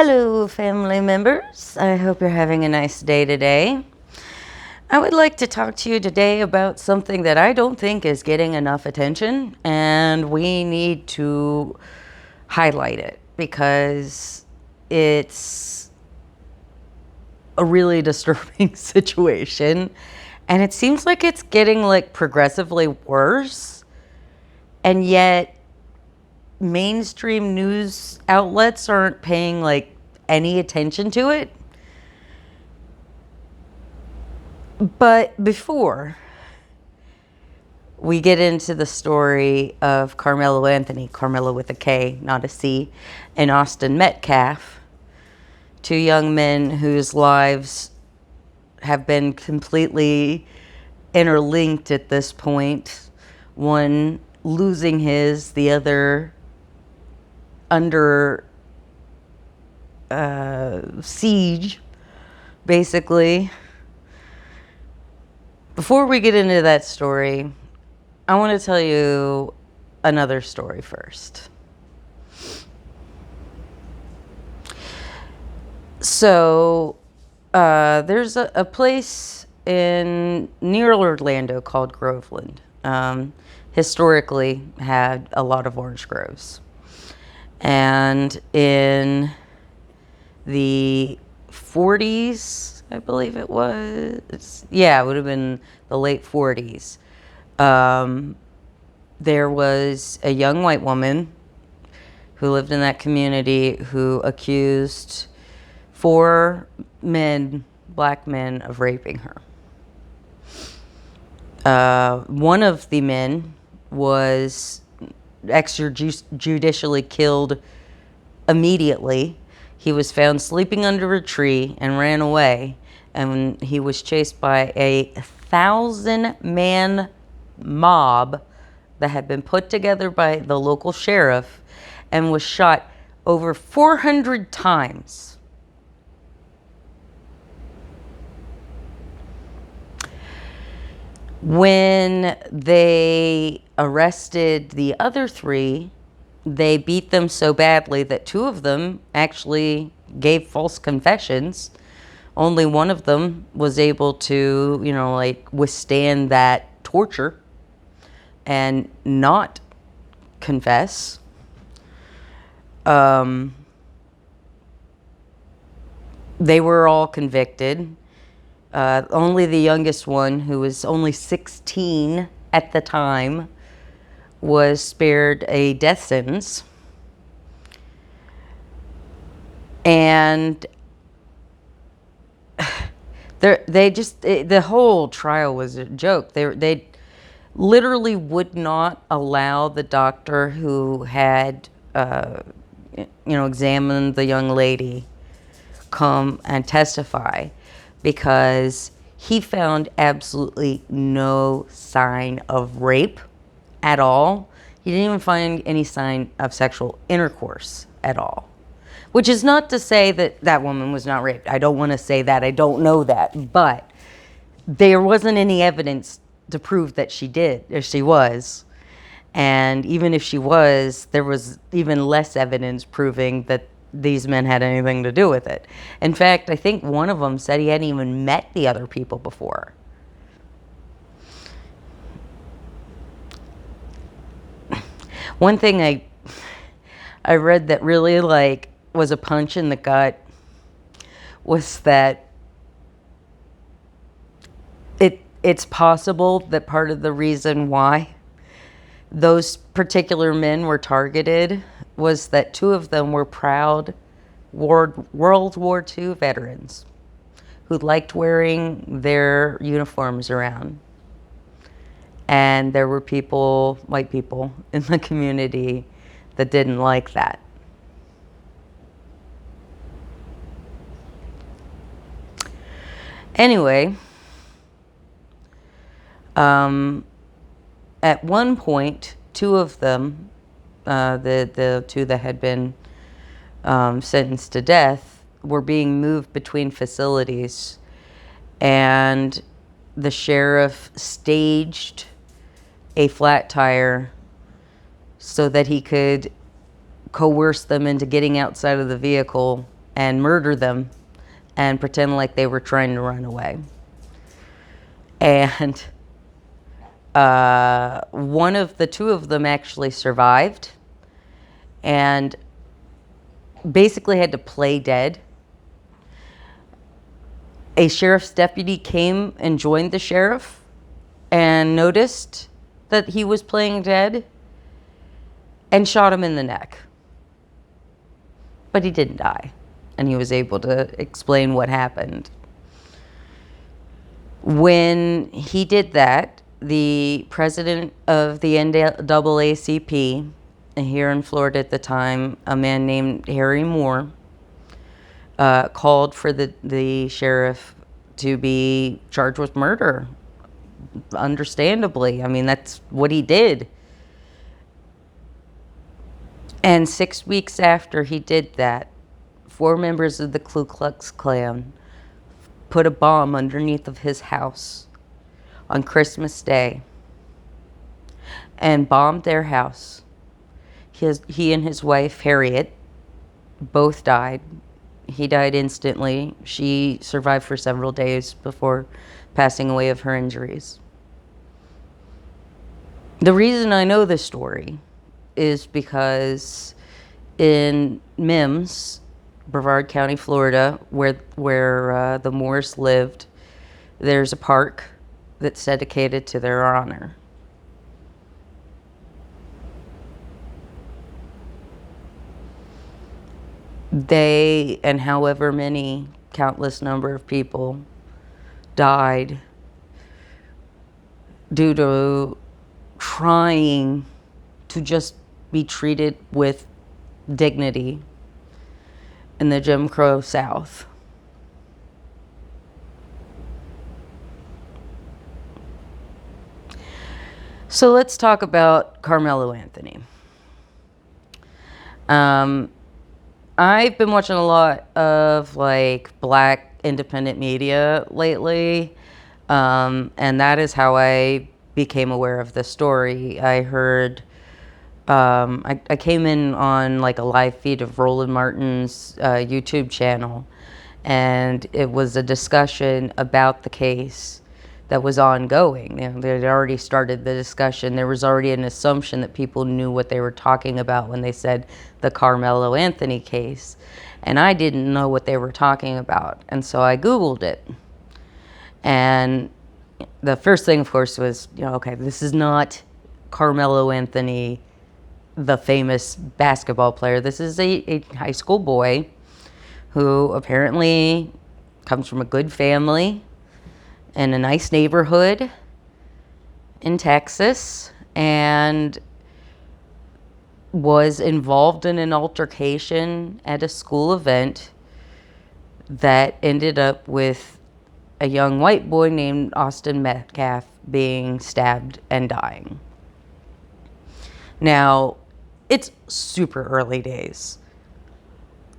Hello, family members. I hope you're having a nice day today. I would like to talk to you today about something that I don't think is getting enough attention, and we need to highlight it because it's a really disturbing situation, and it seems like it's getting progressively worse, and yet mainstream news outlets aren't paying any attention to it. But before we get into the story of Karmelo Anthony, Karmelo with a K, not a C, and Austin Metcalf, two young men whose lives have been completely interlinked at this point, one losing his, the other under siege, basically. Before we get into that story, I want to tell you another story first. So, there's a place near Orlando called Groveland. Historically had a lot of orange groves. And in the 40s, I believe it was. Yeah, it would have been the late 40s. There was a young white woman who lived in that community who accused 4 men, black men, of raping her. One of the men was extrajudicially killed immediately. He was found sleeping under a tree and ran away, and he was chased by a 1,000-man mob that had been put together by the local sheriff and was shot over 400 times. When they arrested the other 3, they beat them so badly that 2 of them actually gave false confessions. Only one of them was able to, withstand that torture and not confess. They were all convicted. Only the youngest one, who was only 16 at the time, was spared a death sentence. And the whole trial was a joke. They literally would not allow the doctor who had examined the young lady come and testify, because he found absolutely no sign of rape at all. He didn't even find any sign of sexual intercourse at all. Which is not to say that that woman was not raped. I don't want to say that. I don't know that. But there wasn't any evidence to prove that she did, or she was. And even if she was, there was even less evidence proving that these men had anything to do with it. In fact, I think one of them said he hadn't even met the other people before. One thing I read that really was a punch in the gut was that it's possible that part of the reason why those particular men were targeted was that 2 of them were proud World War II veterans who liked wearing their uniforms around. And there were white people in the community that didn't like that. Anyway, at one point, 2 of them, the 2 that had been sentenced to death, were being moved between facilities, and the sheriff staged a flat tire so that he could coerce them into getting outside of the vehicle and murder them and pretend like they were trying to run away. And two of them actually survived and basically had to play dead. A sheriff's deputy came and joined the sheriff and noticed that he was playing dead and shot him in the neck. But he didn't die, and he was able to explain what happened. When he did that, the president of the NAACP here in Florida at the time, a man named Harry Moore, called for the sheriff to be charged with murder. Understandably, I mean, that's what he did. And 6 weeks after he did that, 4 members of the Ku Klux Klan put a bomb underneath of his house on Christmas Day and bombed their house. He and his wife, Harriet, both died. He died instantly. She survived for several days before passing away of her injuries. The reason I know this story is because in Mims, Brevard County, Florida, where the Moores lived, there's a park that's dedicated to their honor. They, and however many countless number of people, died due to trying to just be treated with dignity in the Jim Crow South. So let's talk about Karmelo Anthony. I've been watching a lot of like Black independent media lately, and that is how I became aware of this story. I heard, I came in on like a live feed of Roland Martin's YouTube channel, and it was a discussion about the case that was ongoing. You know, they had already started the discussion. There was already an assumption that people knew what they were talking about when they said the Karmelo Anthony case. And I didn't know what they were talking about. And so I Googled it. And the first thing, of course, was, you know, okay, this is not Karmelo Anthony, the famous basketball player. This is a high school boy who apparently comes from a good family in a nice neighborhood in Texas, and was involved in an altercation at a school event that ended up with a young white boy named Austin Metcalf being stabbed and dying. Now, it's super early days.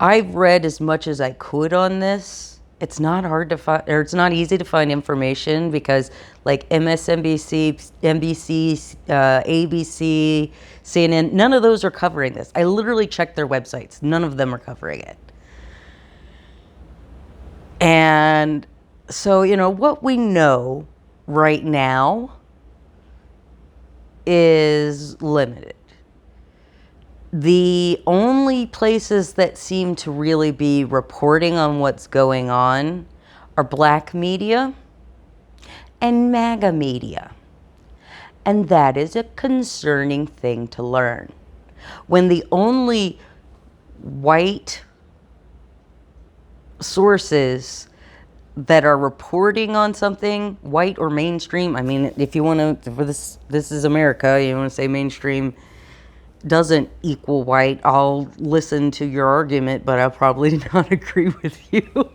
I've read as much as I could on this. It's not hard to find, or it's not easy to find information because like MSNBC, NBC, ABC, CNN, none of those are covering this. I literally checked their websites. None of them are covering it. And so, you know, what we know right now is limited. The only places that seem to really be reporting on what's going on are Black media and MAGA media. And that is a concerning thing to learn. When the only white sources that are reporting on something, white or mainstream, I mean, if you want to, for this is America, you want to say mainstream doesn't equal white, I'll listen to your argument, but I'll probably not agree with you.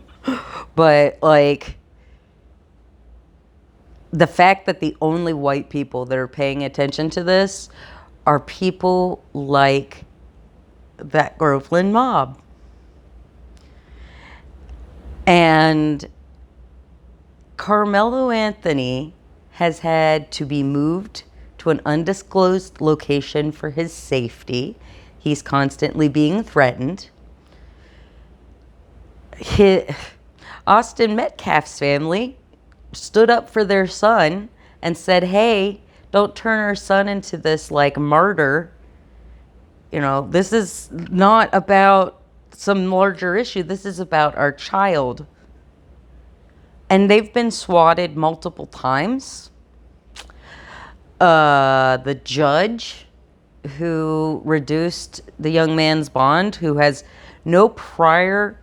But like, the fact that the only white people that are paying attention to this are people like that Groveland mob. And Karmelo Anthony has had to be moved to an undisclosed location for his safety. He's constantly being threatened. Austin Metcalf's family stood up for their son and said, hey, don't turn our son into this like martyr. You know, this is not about some larger issue. This is about our child. And they've been swatted multiple times. The judge who reduced the young man's bond, who has no prior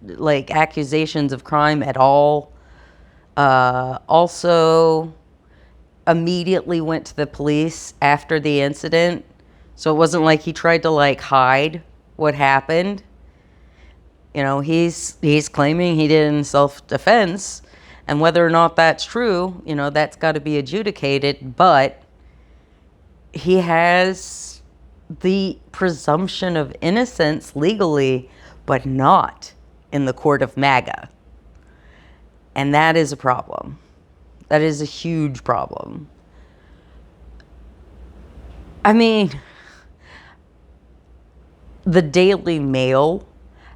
like accusations of crime at all, also immediately went to the police after the incident. So it wasn't like he tried to like hide what happened. You know, he's claiming he did it in self-defense, and whether or not that's true, you know, that's got to be adjudicated, but he has the presumption of innocence legally, but not in the court of MAGA. And that is a problem. That is a huge problem. I mean, the Daily Mail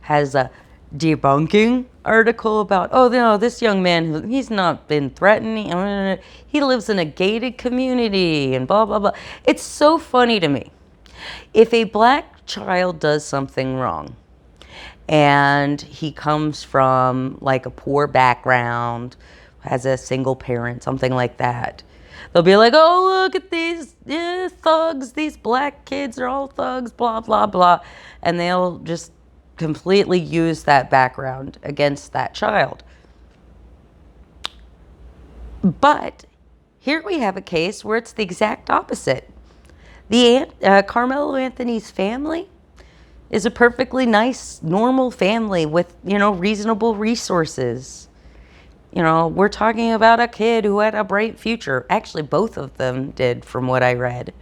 has a debunking article about, oh, no, this young man, he's not been threatening. He lives in a gated community and blah, blah, blah. It's so funny to me. If a black child does something wrong and he comes from like a poor background, has a single parent, something like that, they'll be like, oh, look at these thugs, these black kids are all thugs, blah, blah, blah. And they'll just completely use that background against that child. But here we have a case where it's the exact opposite. The Karmelo Anthony's family is a perfectly nice, normal family with, you know, reasonable resources. You know, we're talking about a kid who had a bright future. Actually, both of them did, from what I read.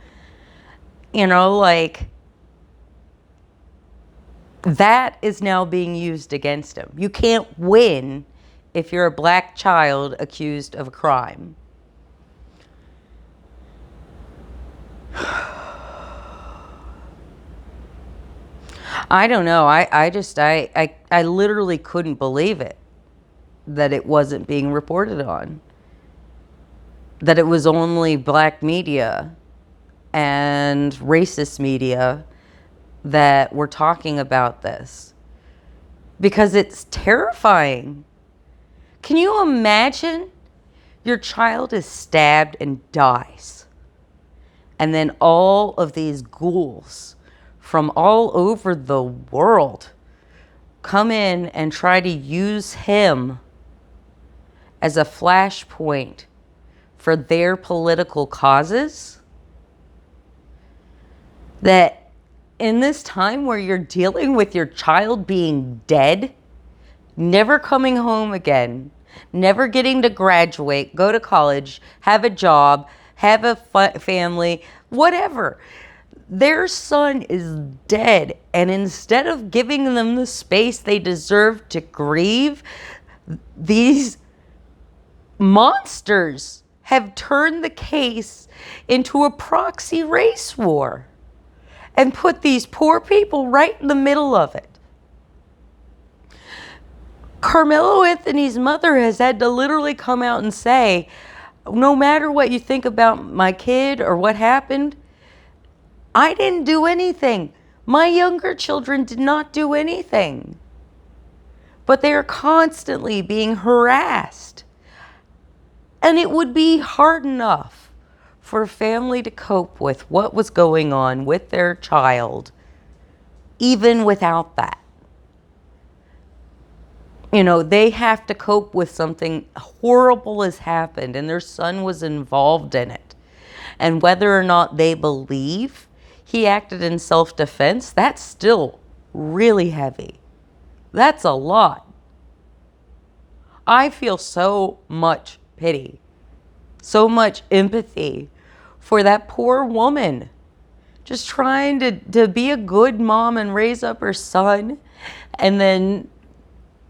You know, like, that is now being used against him. You can't win if you're a black child accused of a crime. I don't know. I literally couldn't believe it, that it wasn't being reported on. That it was only black media and racist media that were talking about this. Because it's terrifying. Can you imagine your child is stabbed and dies, and then all of these ghouls from all over the world come in and try to use him as a flashpoint for their political causes? That in this time where you're dealing with your child being dead, never coming home again, never getting to graduate, go to college, have a job, have a family, whatever, their son is dead. And instead of giving them the space they deserve to grieve, these monsters have turned the case into a proxy race war and put these poor people right in the middle of it. Karmelo Anthony's mother has had to literally come out and say, no matter what you think about my kid or what happened, I didn't do anything. My younger children did not do anything. But they are constantly being harassed. And it would be hard enough for a family to cope with what was going on with their child, even without that. You know, they have to cope with something horrible has happened and their son was involved in it. And whether or not they believe he acted in self-defense, that's still really heavy. That's a lot. I feel so much pity, so much empathy for that poor woman just trying to be a good mom and raise up her son. And then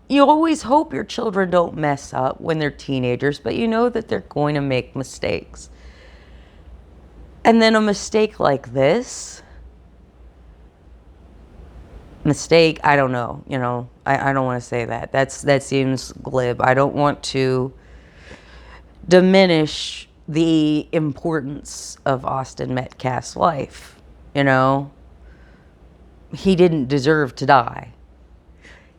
you always hope your children don't mess up when they're teenagers, but you know that they're going to make mistakes. And then a mistake like this, mistake. I don't know. I don't want to say that. That seems glib. I don't want to diminish the importance of Austin Metcalf's life. He didn't deserve to die.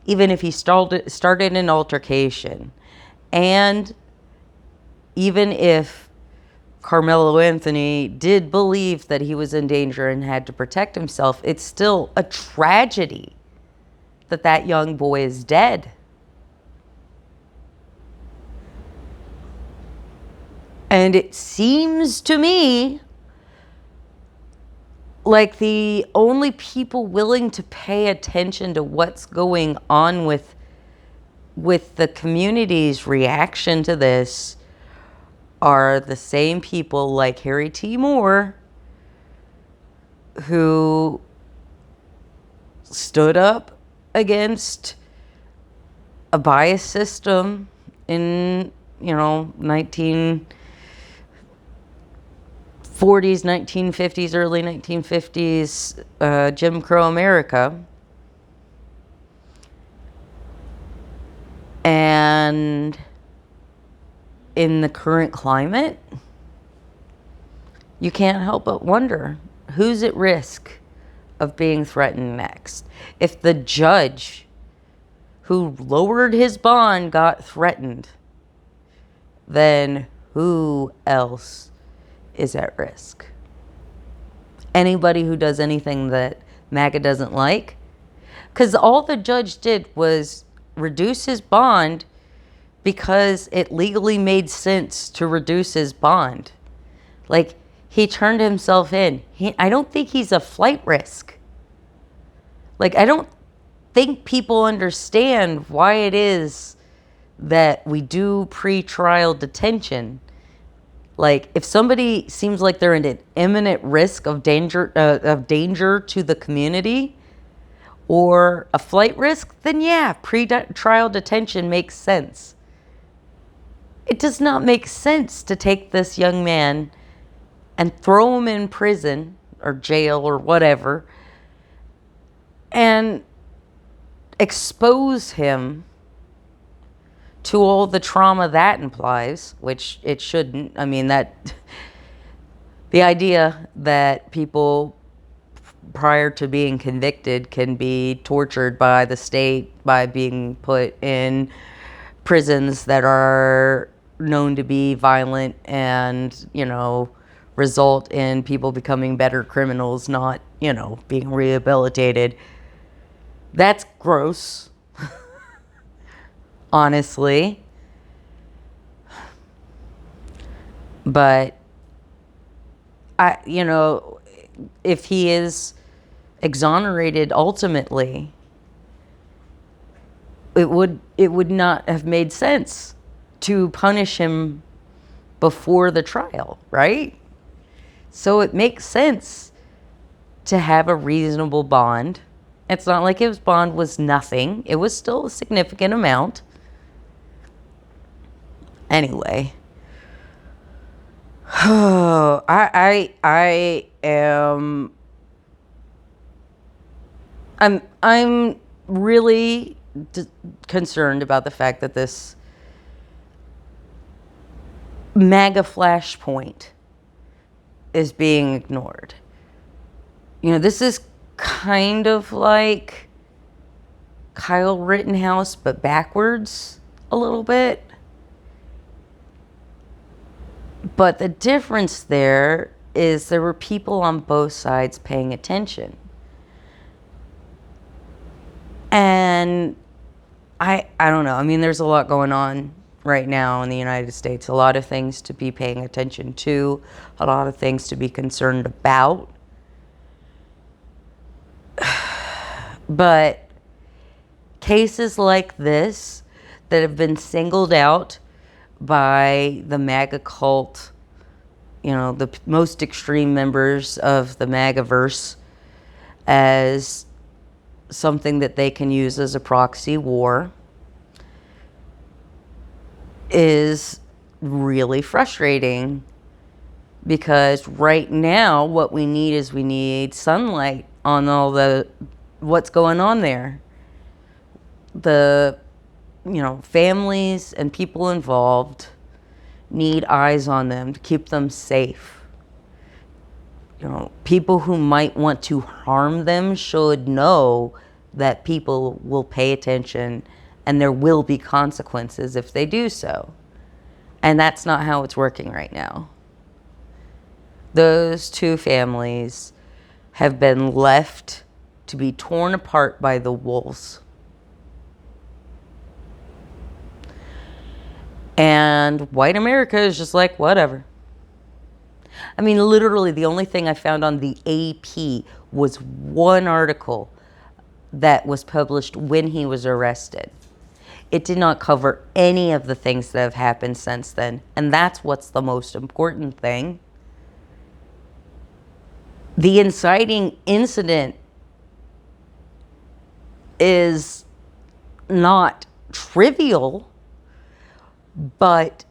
Even if he started an altercation, and even if Karmelo Anthony did believe that he was in danger and had to protect himself, it's still a tragedy that that young boy is dead. And it seems to me like the only people willing to pay attention to what's going on with the community's reaction to this are the same people like Harry T. Moore, who stood up against a biased system in 1940s, 1950s, early 1950s, Jim Crow America. And in the current climate, you can't help but wonder who's at risk of being threatened next. If the judge who lowered his bond got threatened, then who else is at risk? Anybody who does anything that MAGA doesn't like? Because all the judge did was reduce his bond because it legally made sense to reduce his bond. Like, he turned himself in. I don't think he's a flight risk. Like, I don't think people understand why it is that we do pre-trial detention. Like, if somebody seems like they're in an imminent risk of danger to the community or a flight risk, then yeah, pre-trial detention makes sense. It does not make sense to take this young man and throw him in prison or jail or whatever and expose him to all the trauma that implies, which it shouldn't. I mean, the idea that people prior to being convicted can be tortured by the state by being put in prisons that are known to be violent and, result in people becoming better criminals, not, being rehabilitated. That's gross. Honestly. But if he is exonerated ultimately, it would not have made sense to punish him before the trial, right? So it makes sense to have a reasonable bond. It's not like his bond was nothing. It was still a significant amount. Anyway. I am... I'm really concerned about the fact that this MAGA flashpoint is being ignored. This is kind of like Kyle Rittenhouse, but backwards a little bit. But the difference there is there were people on both sides paying attention. And I don't know. I mean, there's a lot going on right now in the United States. A lot of things to be paying attention to. A lot of things to be concerned about. But cases like this that have been singled out by the MAGA cult, the most extreme members of the MAGA-verse, as something that they can use as a proxy war, is really frustrating, because right now what we need is sunlight on all the what's going on there. The, families and people involved need eyes on them to keep them safe. People who might want to harm them should know that people will pay attention and there will be consequences if they do so. And that's not how it's working right now. Those two families have been left to be torn apart by the wolves. And white America is just like, whatever. I mean, literally, the only thing I found on the AP was one article that was published when he was arrested. It did not cover any of the things that have happened since then. And that's what's the most important thing. The inciting incident is not trivial, but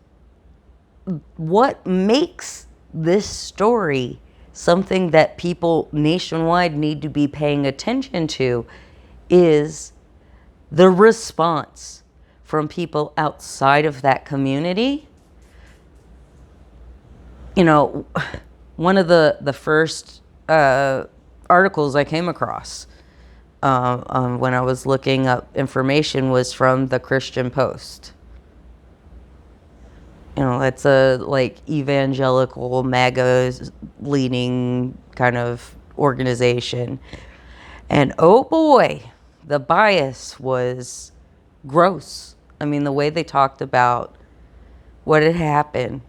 what makes this story something that people nationwide need to be paying attention to is the response from people outside of that community. One of the first articles I came across when I was looking up information was from the Christian Post. It's a evangelical MAGA leaning kind of organization. And oh boy, the bias was gross. I mean, the way they talked about what had happened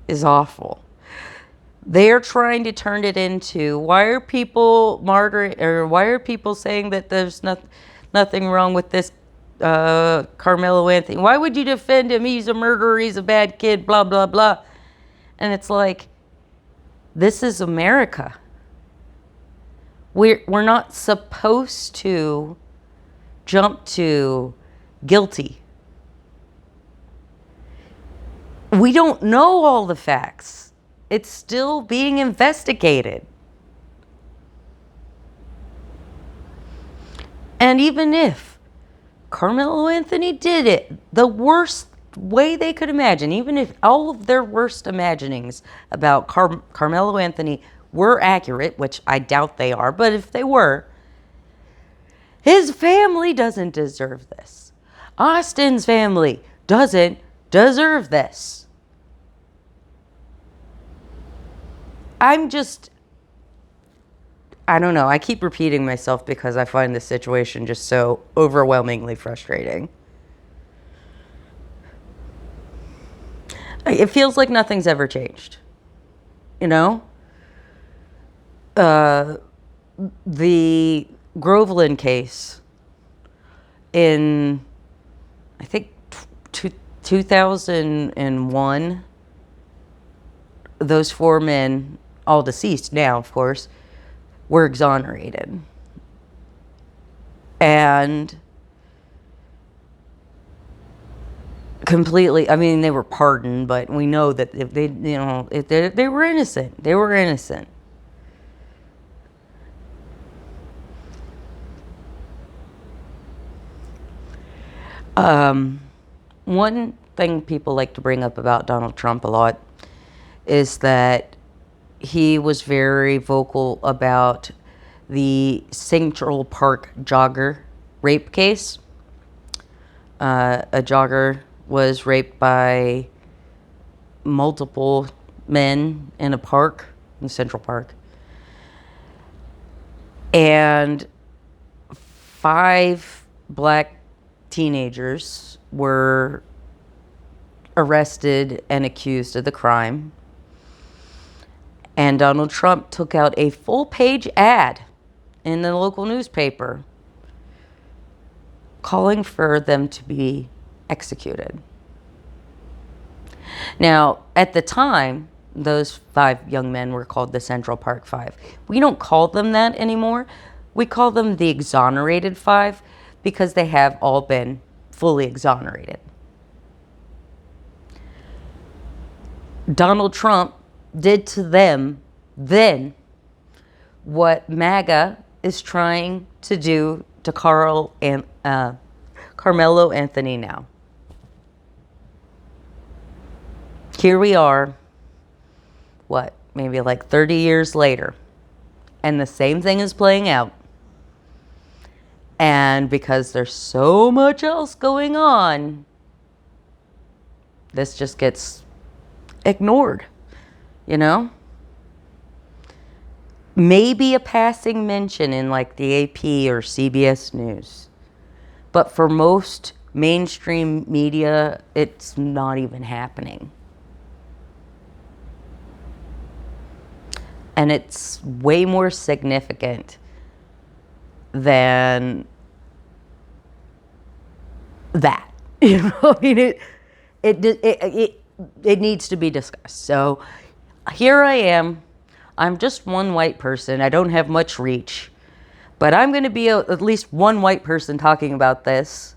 is awful. They're trying to turn it into, why are people saying that there's nothing wrong with this Karmelo Anthony? Why would you defend him? He's a murderer. He's a bad kid, blah, blah, blah. And it's like, this is America. We're not supposed to jump to guilty. We don't know all the facts. It's still being investigated. And even if Karmelo Anthony did it the worst way they could imagine, even if all of their worst imaginings about Karmelo Anthony were accurate, which I doubt they are, but if they were, his family doesn't deserve this. Austin's family doesn't deserve this. I don't know. I keep repeating myself because I find this situation just so overwhelmingly frustrating. It feels like nothing's ever changed. The Groveland case in, I think, 2001, those 4 men, all deceased now, of course, were exonerated. And completely, I mean, they were pardoned, but we know that if they were innocent. They were innocent. One thing people like to bring up about Donald Trump a lot is that he was very vocal about the Central Park jogger rape case. A jogger was raped by multiple men in a park, in Central Park. And 5 black teenagers were arrested and accused of the crime. And Donald Trump took out a full-page ad in the local newspaper calling for them to be executed. Now, at the time, those 5 young men were called the Central Park 5. We don't call them that anymore. We call them the Exonerated 5 because they have all been fully exonerated. Donald Trump did to them then what MAGA is trying to do to Karmelo Anthony now. Here we are, what, maybe like 30 years later, and the same thing is playing out. And because there's so much else going on, this just gets ignored, you know? Maybe a passing mention in like the AP or CBS News. But for most mainstream media, it's not even happening. And it's way more significant than that. You know, I mean, it needs to be discussed. So here I am. I'm just one white person. I don't have much reach, but I'm going to be at least one white person talking about this.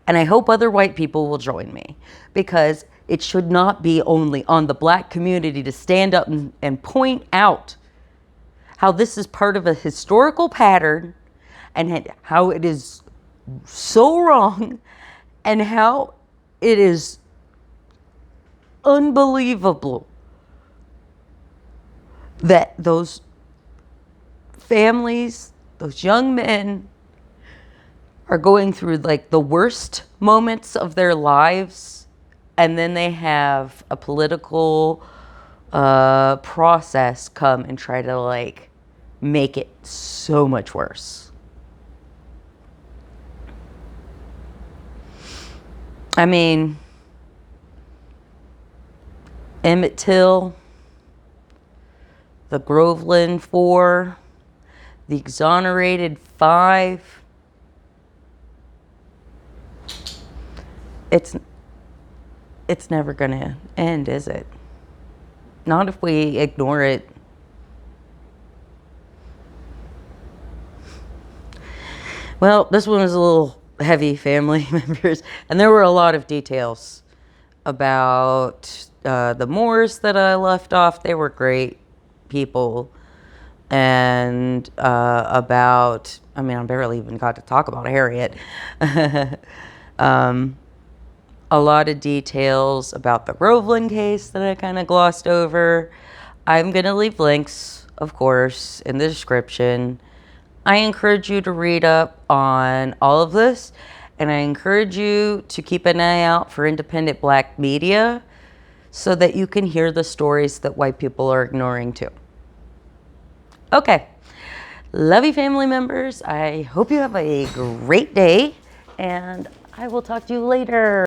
And I hope other white people will join me, because it should not be only on the black community to stand up and point out how this is part of a historical pattern and how it is so wrong and how it is unbelievable that those families, those young men, are going through like the worst moments of their lives, and then they have a political process come and try to like make it so much worse. I mean, Emmett Till, the Groveland Four, the Exonerated Five. It's never going to end, is it? Not if we ignore it. Well, this one was a little heavy, family members, and there were a lot of details about the Moors that I left off. They were great people. And about, I mean, I barely even got to talk about Harriet. A lot of details about the Groveland case that I kind of glossed over. I'm going to leave links, of course, in the description. I encourage you to read up on all of this, and I encourage you to keep an eye out for independent black media so that you can hear the stories that white people are ignoring too. Okay. Love you, family members. I hope you have a great day, and I will talk to you later.